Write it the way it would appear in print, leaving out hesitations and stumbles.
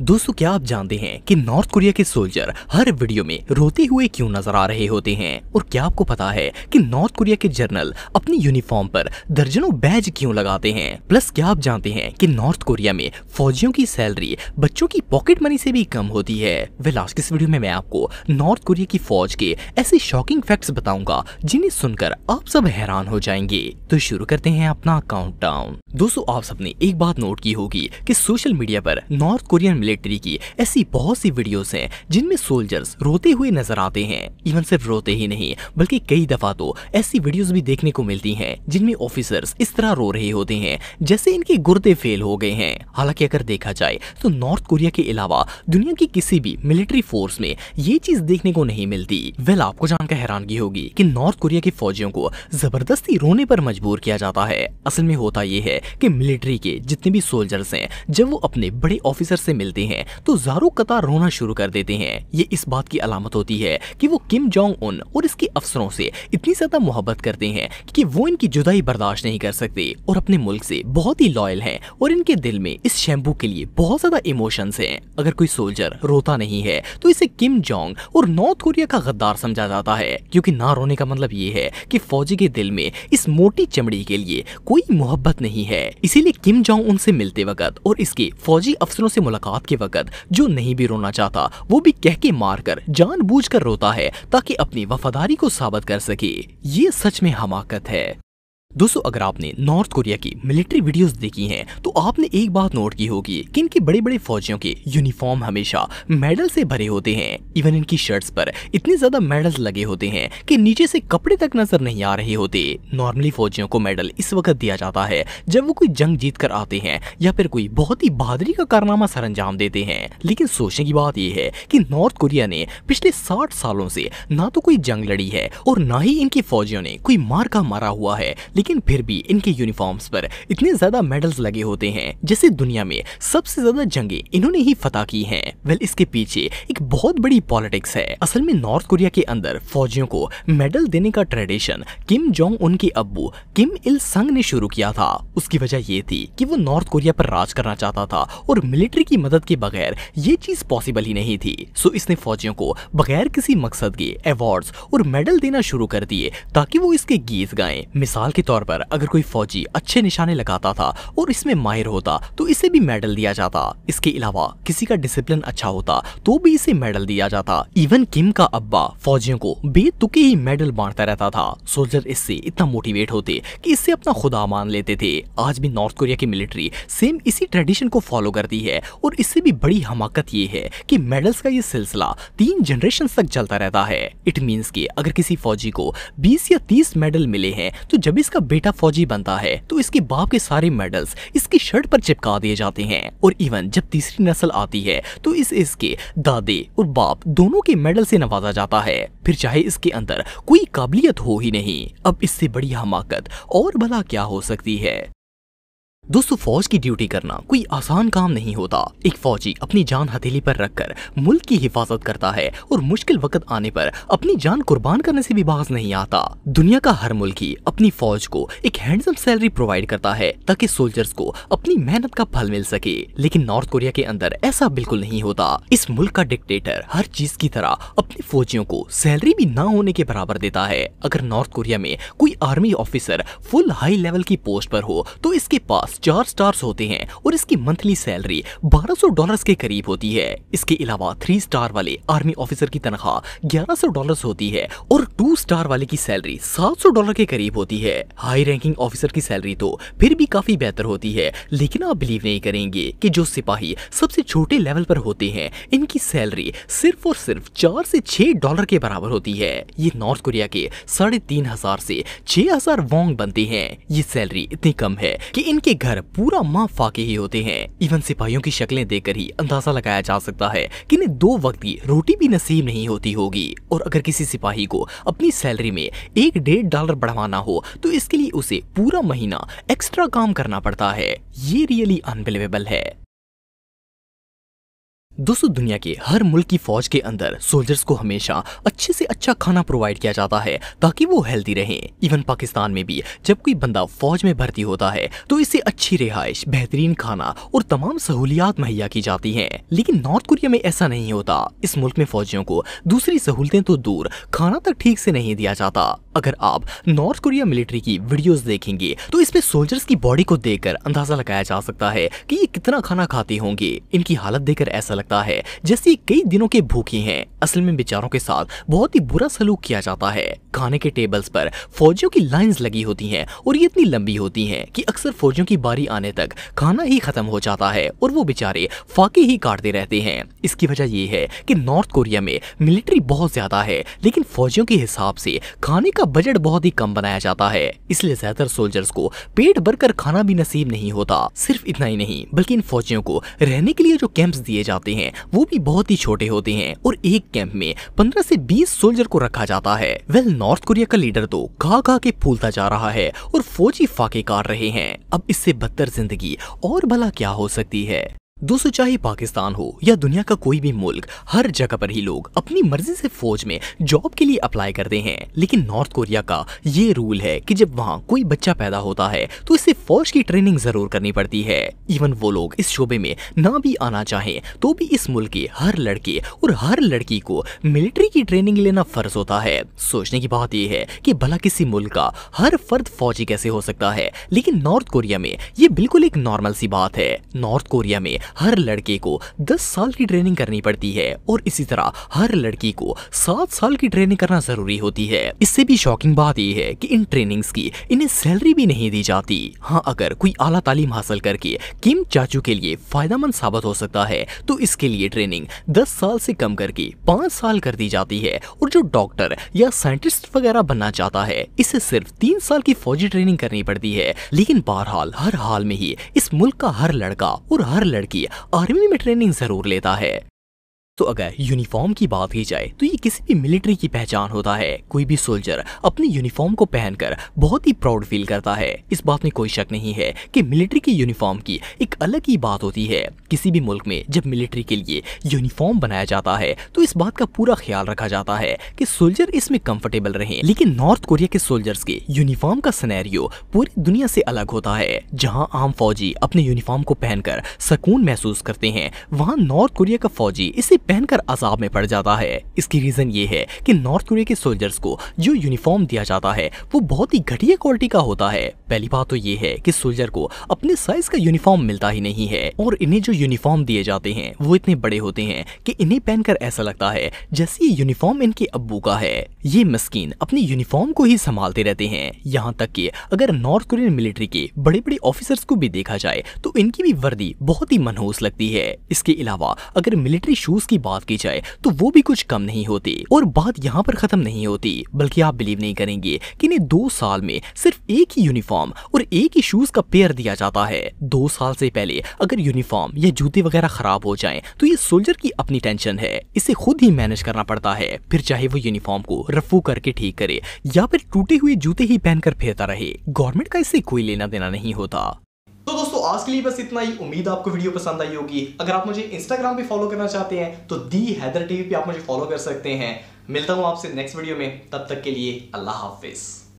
दोस्तों, क्या आप जानते हैं कि नॉर्थ कोरिया के सोल्जर हर वीडियो में रोते हुए क्यों नजर आ रहे होते हैं? और क्या आपको पता है कि नॉर्थ कोरिया के जनरल अपनी यूनिफॉर्म पर दर्जनों बैज क्यों लगाते हैं? प्लस क्या आप जानते हैं कि नॉर्थ कोरिया में फौजियों की सैलरी बच्चों की पॉकेट मनी से भी कम होती है? वेल, आज की इस वीडियो में मैं आपको नॉर्थ कोरिया की फौज के ऐसे शॉकिंग फैक्ट्स बताऊंगा जिन्हें सुनकर आप सब हैरान हो जाएंगे। तो शुरू करते हैं अपना काउंटडाउन। दोस्तों, आप सबने एक बात नोट की होगी कि सोशल मीडिया पर नॉर्थ कोरियन मिलिट्री की ऐसी बहुत सी वीडियोस हैं जिनमें सोल्जर्स रोते हुए नजर आते हैं। इवन सिर्फ रोते ही नहीं बल्कि कई दफा तो ऐसी वीडियोस भी देखने को मिलती हैं जिनमें ऑफिसर्स इस तरह रो रहे होते हैं जैसे इनके गुर्दे फेल हो गए हैं। हालांकि अगर देखा जाए तो नॉर्थ कोरिया के अलावा दुनिया की किसी भी मिलिट्री फोर्स में ये चीज देखने को नहीं मिलती। वेल, आपको जानकर हैरानगी होगी कि नॉर्थ कोरिया के फौजियों को जबरदस्ती रोने पर मजबूर किया जाता है। असल में होता यह है कि मिलिट्री के जितने भी सोल्जर्स हैं, जब वो अपने बड़े ऑफिसर से मिलते हैं तो ज़ारों कतार रोना शुरू कर देते हैं। ये इस बात की अलामत होती है कि वो किम जोंग उन और इसके अफसरों से इतनी ज्यादा मोहब्बत करते हैं कि वो इनकी जुदाई बर्दाश्त नहीं कर सकते और अपने मुल्क से बहुत ही लॉयल हैं और इनके दिल में इस शैम्पू के लिए बहुत ज्यादा इमोशंस हैं। अगर कोई सोल्जर रोता नहीं है तो इसे किम जोंग और नॉर्थ कोरिया का गद्दार समझा जाता है, क्योंकि ना रोने का मतलब ये है कि फौजी के दिल में इस मोटी चमड़ी के लिए कोई मोहब्बत नहीं है। इसीलिए किम जोंग उन से मिलते वक्त और इसके फौजी अफसरों से मुलाकात के वक्त जो नहीं भी रोना चाहता वो भी कह के मारकर जानबूझकर रोता है ताकि अपनी वफादारी को साबित कर सके। ये सच में हमाकत है। दोस्तों, अगर आपने नॉर्थ कोरिया की मिलिट्री वीडियोस देखी हैं तो आपने एक बात नोट की होगी कि इनके बड़े बड़े फौजियों के यूनिफॉर्म हमेशा मेडल से भरे होते हैं। इवन इनकी शर्ट्स पर इतने ज्यादा मेडल्स लगे होते हैं कि नीचे से कपड़े तक नजर नहीं आ रहे होते। नॉर्मली फौजियों को मेडल इस वक्त दिया जाता है जब वो कोई जंग जीत कर आते हैं या फिर कोई बहुत ही बहादुरी का कारनामा सर अंजाम देते हैं। लेकिन सोचने की बात यह है कि नॉर्थ कोरिया ने पिछले 60 सालों से ना तो कोई जंग लड़ी है और ना ही इनके फौजियों ने कोई मार का मारा हुआ है, लेकिन फिर भी इनके यूनिफॉर्म्स पर इतने ज्यादा मेडल्स लगे होते हैं जैसे दुनिया में सबसे ज्यादा जंगें इन्होंने ही फतह की हैं। वेल, इसके पीछे एक बहुत बड़ी पॉलिटिक्स है। असल में नॉर्थ कोरिया के अंदर फौजियों को मेडल देने का ट्रेडिशन किम जोंग उन के अब्बू किम इल संग ने शुरू किया था। उसकी वजह ये थी कि वो नॉर्थ कोरिया पर राज करना चाहता था और मिलिट्री की मदद के बगैर ये चीज पॉसिबल ही नहीं थी। सो इसने फौजियों को बगैर किसी मकसद के अवार्ड्स और मेडल देना शुरू कर दिए ताकि वो इसके गीत गाएं। मिसाल के तौर पर अगर कोई फौजी अच्छे निशाने लगाता था और इसमें माहिर होता तो इसे भी मेडल दिया जाता। इसके अलावा किसी का डिसिप्लिन अच्छा होता तो भी इसे मेडल दिया जाता। इवन किम का अब्बा फौजियों को बेतुके ही मेडल बांटता रहता था। सोल्जर इससे इतना मोटिवेट होते कि इससे अपना खुदा मान लेते थे। आज भी नॉर्थ कोरिया की मिलिट्री सेम इसी ट्रेडिशन को फॉलो करती है और इससे भी बड़ी हमाकत ये है कि मेडल्स का ये सिलसिला 3 जनरेशन तक चलता रहता है। इट मीन्स कि अगर किसी फौजी को 20 या 30 मेडल मिले हैं तो जब इसका बेटा फौजी बनता है तो इसके बाप के सारे मेडल्स इसकी शर्ट पर चिपका दिए जाते हैं। और इवन जब तीसरी नस्ल आती है तो इसके दादे और बाप दोनों के मेडल से नवाजा जाता है, फिर चाहे इसके अंदर कोई काबिलियत हो ही नहीं। अब इससे बड़ी हमाकत और भला क्या हो सकती है? दोस्तों, फौज की ड्यूटी करना कोई आसान काम नहीं होता। एक फौजी अपनी जान हथेली पर रखकर मुल्क की हिफाजत करता है और मुश्किल वक्त आने पर अपनी जान कुर्बान करने से भी बाज नहीं आता। दुनिया का हर मुल्क ही अपनी फौज को एक हैंडसम सैलरी प्रोवाइड करता है ताकि सोल्जर्स को अपनी मेहनत का फल मिल सके। लेकिन नॉर्थ कोरिया के अंदर ऐसा बिल्कुल नहीं होता। इस मुल्क का डिक्टेटर हर चीज की तरह अपने फौजियों को सैलरी भी ना होने के बराबर देता है। अगर नॉर्थ कोरिया में कोई army officer full high level की पोस्ट पर हो तो इसके पास 4 स्टार्स होते हैं और इसकी मंथली सैलरी $1200 के करीब होती है। इसके अलावा 3 स्टार वाले आर्मी ऑफिसर की तनख्वाह $1100 होती है और 2 स्टार वाले की सैलरी $700 के करीब होती है। हाई रैंकिंग ऑफिसर की सैलरी तो फिर भी काफी बेहतर होती है, लेकिन आप बिलीव नहीं करेंगे कि जो सिपाही सबसे छोटे लेवल पर होते हैं इनकी सैलरी सिर्फ और सिर्फ $4 से $6 के बराबर होती है। ये नॉर्थ कोरिया के 3500 से 6000 वोंग बनते हैं। ये सैलरी इतनी कम है कि इनके घर पूरा माह फाके ही होते हैं। इवन सिपाहियों की शक्लें देखकर ही अंदाजा लगाया जा सकता है कि इन्हें 2 वक्त की रोटी भी नसीब नहीं होती होगी। और अगर किसी सिपाही को अपनी सैलरी में $1-1.5 बढ़वाना हो तो इसके लिए उसे पूरा महीना एक्स्ट्रा काम करना पड़ता है। ये रियली अनबिलीवेबल है। दोस्तों दुनिया के हर मुल्क की फौज के अंदर सोल्जर्स को हमेशा अच्छे से अच्छा खाना प्रोवाइड किया जाता है ताकि वो हेल्दी रहें। इवन पाकिस्तान में भी जब कोई बंदा फौज में भर्ती होता है तो इसे अच्छी रिहाइश, बेहतरीन खाना और तमाम सहूलियात मुहैया की जाती हैं। लेकिन नॉर्थ कोरिया में ऐसा नहीं होता। इस मुल्क में फौजियों को दूसरी सहूलतें तो दूर, खाना तक ठीक से नहीं दिया जाता। अगर आप नॉर्थ कोरिया मिलिट्री की वीडियोस देखेंगे तो इसमें सोल्जर्स की बॉडी को देखकर अंदाजा लगाया जा सकता है कि ये कितना खाना खाते होंगे। इनकी हालत देखकर ऐसा लगता है जैसे कई दिनों के भूखे हैं। असल में बेचारों के साथ बहुत ही बुरा सलूक किया जाता है। खाने के टेबल्स पर फौजियों की लाइंस लगी होती हैं और ये इतनी लंबी होती हैं कि अक्सर फौजियों की बारी आने तक खाना ही खत्म हो जाता है और वो बेचारे फाके ही काटते रहते हैं। इसकी वजह ये है कि नॉर्थ कोरिया में मिलिट्री बहुत ज्यादा है लेकिन फौजियों के हिसाब से खाने का बजट बहुत ही कम बनाया जाता है। इसलिए ज्यादातर सोल्जर्स को पेट भरकर खाना भी नसीब नहीं होता। सिर्फ इतना ही नहीं बल्कि इन फौजियों को रहने के लिए जो कैंप्स दिए जाते हैं वो भी बहुत ही छोटे होते हैं और एक कैंप में 15 से 20 सोल्जर को रखा जाता है। नॉर्थ कोरिया का लीडर तो खा खा के फूलता जा रहा है और फौजी फाके काट रहे हैं। अब इससे बदतर जिंदगी और भला क्या हो सकती है। दोस्तों चाहे पाकिस्तान हो या दुनिया का कोई भी मुल्क, हर जगह पर ही लोग अपनी मर्जी से फौज में जॉब के लिए अप्लाई करते हैं। लेकिन नॉर्थ कोरिया का ये रूल है कि जब वहाँ कोई बच्चा पैदा होता है तो इसे फौज की ट्रेनिंग जरूर करनी पड़ती है। इवन वो लोग इस शोबे में ना भी आना चाहें तो भी इस मुल्क के हर लड़के और हर लड़की को मिलिट्री की ट्रेनिंग लेना फर्ज होता है। सोचने की बात यह है कि भला किसी मुल्क का हर फर्द फौजी कैसे हो सकता है, लेकिन नॉर्थ कोरिया में ये बिल्कुल एक नॉर्मल सी बात है। नॉर्थ कोरिया में हर लड़के को 10 साल की ट्रेनिंग करनी पड़ती है और इसी तरह हर लड़की को 7 साल की ट्रेनिंग करना जरूरी होती है। इससे भी शॉकिंग बात यह है कि इन ट्रेनिंग्स की इन्हें सैलरी भी नहीं दी जाती। हाँ, अगर कोई आला तालीम हासिल करके किम चाचू के लिए फायदेमंद साबित हो सकता है तो इसके लिए ट्रेनिंग 10 साल से कम करके 5 साल कर दी जाती है और जो डॉक्टर या साइंटिस्ट वगैरह बनना चाहता है इसे सिर्फ 3 साल की फौजी ट्रेनिंग करनी पड़ती है। लेकिन बहरहाल हर हाल में ही इस मुल्क का हर लड़का और हर लड़की आर्मी में ट्रेनिंग जरूर लेता है। तो अगर यूनिफॉर्म की बात की जाए तो ये किसी भी मिलिट्री की पहचान होता है। कोई भी सोल्जर अपनी यूनिफॉर्म को पहनकर बहुत ही प्राउड फील करता है। इस बात में कोई शक नहीं है कि मिलिट्री की यूनिफॉर्म की एक अलग ही बात होती है। किसी भी मुल्क में जब मिलिट्री के लिए यूनिफॉर्म बनाया जाता है तो इस बात का पूरा ख्याल रखा जाता है कि सोल्जर इसमें कंफर्टेबल रहें। लेकिन नॉर्थ कोरिया के सोल्जर्स के यूनिफॉर्म का सिनेरियो पूरी दुनिया से अलग होता है। जहाँ आम फौजी अपने यूनिफॉर्म को पहनकर सुकून महसूस करते हैं, वहाँ नॉर्थ कोरिया का फौजी इसे पहनकर अजाब में पड़ जाता है। इसकी रीजन ये है कि नॉर्थ कोरिया के सोल्जर्स को जो यूनिफॉर्म दिया जाता है वो बहुत ही घटिया क्वालिटी का होता है। पहली बात तो ये है कि सोल्जर को अपने साइज का यूनिफॉर्म मिलता ही नहीं है और इन्हें जो यूनिफॉर्म दिए जाते हैं वो इतने बड़े होते हैं कि इन्हें पहनकर ऐसा लगता है जैसे ये यूनिफॉर्म इनके अब्बू का है। ये मस्कीन अपनी यूनिफॉर्म को ही संभालते रहते हैं। यहाँ तक कि अगर नॉर्थ कोरियन मिलिट्री के बड़े बड़े ऑफिसर्स को भी देखा जाए तो इनकी भी वर्दी बहुत ही मनहूस लगती है। इसके अलावा अगर मिलिट्री शूज की बात की जाए तो वो भी कुछ कम नहीं होती। और बात यहाँ पर खत्म नहीं होती, बल्कि आप बिलीव नहीं करेंगे कि इन्हें 2 साल में सिर्फ एक ही यूनिफॉर्म और एक ही शूज का पेयर दिया जाता है। 2 साल से पहले अगर यूनिफॉर्म या जूते वगैरह खराब हो जाएं तो ये सोल्जर की अपनी टेंशन है, इसे खुद ही मैनेज करना पड़ता है। फिर चाहे वो यूनिफॉर्म को रफू करके ठीक करे या फिर टूटे हुए जूते ही पहनकर फिरता रहे, गवर्नमेंट का इससे कोई लेना देना नहीं होता। तो दोस्तों आज के लिए बस इतना ही। उम्मीद आपको वीडियो पसंद आई होगी। अगर आप मुझे इंस्टाग्राम पे फॉलो करना चाहते हैं तो दी हैदर टीवी पे आप मुझे फॉलो कर सकते हैं। मिलता हूं आपसे नेक्स्ट वीडियो में, तब तक के लिए अल्लाह हाफिज।